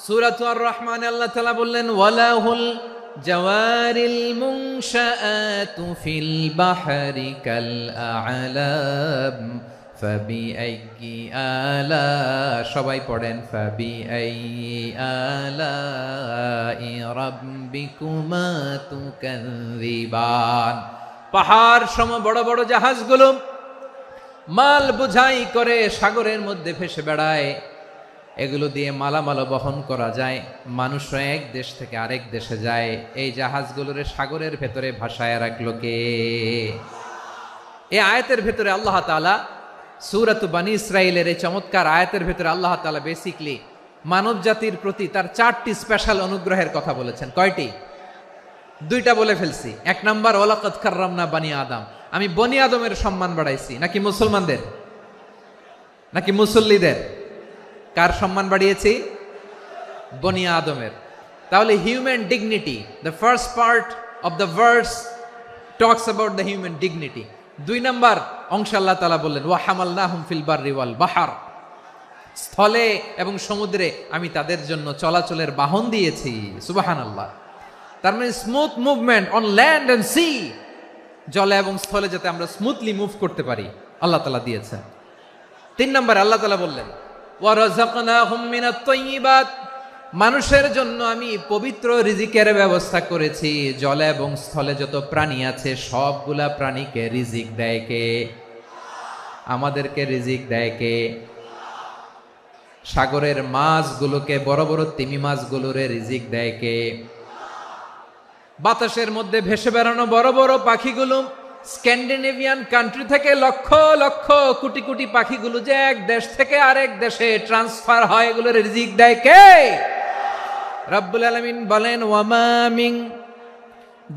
সূরা আর রহমানে আল্লাহ তাআলা বললেন ওয়ালাহুল জাওয়ারিল মুনশাআতু ফিল বাহরি কাল আ'লাম ফাবিআইয়ি আলা, সবাই পড়েন ফাবিআইয়ি আলাই রাব্বিকুমা তুকাযযিবান। পাহাড় সম বড় বড় জাহাজগুলো মাল বোঝাই করে সাগরের মধ্যে ভেসে বেড়ায়, এগুলো দিয়ে মালামাল বহন করা যায়, মানুষরা এক দেশ থেকে আরেক দেশে যায়। এই জাহাজগুলোর সাগরের ভেতরে ভাসায় রাখলো কে? এই আয়াতের ভেতরে আল্লাহ তাআলা সূরাত বনী ইসরাঈলের এই চমৎকার আয়াতের ভেতরে আল্লাহ তাআলা বেসিকলি মানব জাতির প্রতি তার 4টি স্পেশাল অনুগ্রহের কথা বলেছেন। কয়টি? 2টা বলে ফেলছি। 1 নাম্বার ওয়ালাকাদ কাররামনা বনী আদম, আমি বনী আদমের সম্মান বাড়াইছি। নাকি মুসলমানদের? নাকি মুসল্লিদের? কার সম্মান বাড়িয়েছি? বনী আদমের। তাহলে human dignity, the first part of the verse talks about the human dignity. 2 number অংশ আল্লাহ তাআলা বললেন ওয়া হামালনাহুম ফিল বাররি ওয়াল বাহর, স্থলে এবং সমুদ্রে আমি তাদের জন্য চলাচলের বাহন দিয়েছি। সুবহানাল্লাহ। তার মানে smooth movement on land and sea, জলে এবং স্থলে যাতে আমরা স্মুথলি মুভ করতে পারি আল্লাহ তাআলা দিয়েছেন। 3 নম্বরে আল্লাহ তাআলা বললেন ওয়া রাযাকনাহুম মিনাত তাইয়্যিবাত, মানুষের জন্য আমি পবিত্র রিজিকের ব্যবস্থা করেছি। জলে এবং স্থলে যত প্রাণী আছে সবগুলা প্রাণীকে রিজিক দেয় কে? আমাদেরকে রিজিক দেয় কে? সাগরের মাছগুলোকে, বড় বড় তিমি মাছগুলোরে রিজিক দেয় কে? বাতাসের মধ্যে ভেসে বেড়ানো বড় বড় পাখিগুলো, স্ক্যান্ডিনেভিয়ান কান্ট্রি থেকে লক্ষ লক্ষ কোটি কোটি পাখিগুলো যে এক দেশ থেকে আরেক দেশে ট্রান্সফার হয়, এগুলোর রিজিক দেয় কে? রব্বুল আলামিন বলেন ওয়ামা মিন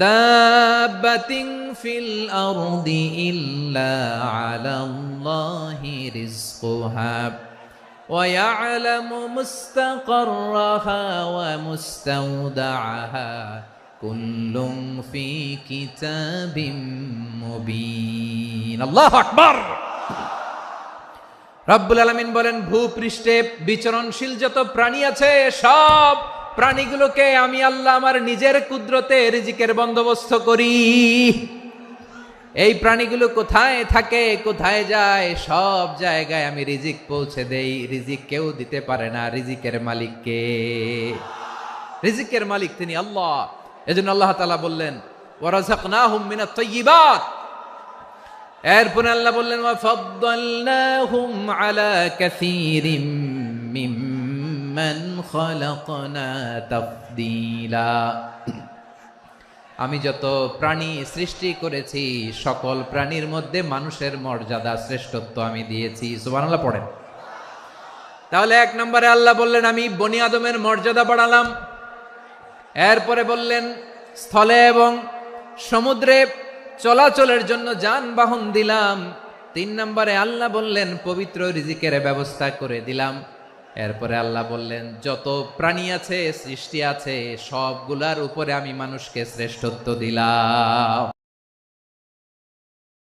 দাব্বাতিন ফিল আরদি ইল্লা আলাল্লাহি রিজকুহা ওয়া ইয়ালামু মুস্তাকাররাহা ওয়া মুস্তাওদাআহা কুল্লুম ফি কিতাবিম মুবিন। আল্লাহু আকবার। রব্বুল আলামিন বলেন ভূপৃষ্ঠে বিচরণশীল যত প্রাণী আছে সব প্রাণীগুলোকে আমি আল্লাহ আমার নিজের কুদরতে রিজিকের বন্দোবস্ত করি। এই প্রাণীগুলো কোথায় থাকে, কোথায় যায়, সব জায়গায় আমি রিজিক পৌঁছে দেই। রিজিক কেউ দিতে পারে না, রিজিকের মালিক কে? রিজিকের মালিক তিনি আল্লাহ। এজন্য আল্লাহ তাআলা বললেন ওয়া রাযাকনাহুম মিনাত তাইয়্যিবাত। এরপরে আল্লাহ বললেন ওয়া ফাদ্দালনাহুম আলা কাসীরিম মিম্মান খালাকনা তাফদীলা। আমি যত প্রাণী সৃষ্টি করেছি সকল প্রাণীর মধ্যে মানুষের মর্যাদা, শ্রেষ্ঠত্ব আমি দিয়েছি। সুবহানাল্লাহ পড়েন। তাহলে 1 নম্বরে আল্লাহ বললেন আমি বনী আদমের মর্যাদা বাড়ালাম। এরপরে বললেন স্থলে এবং সমুদ্রে চলাচলের জন্য যানবাহন দিলাম। 3 নম্বরে আল্লাহ বললেন পবিত্র রিজিকের ব্যবস্থা করে দিলাম। এরপরে আল্লাহ বললেন যত প্রাণী আছে, সৃষ্টি আছে, সবগুলার উপরে আমি মানুষকে শ্রেষ্ঠত্ব দিলাম।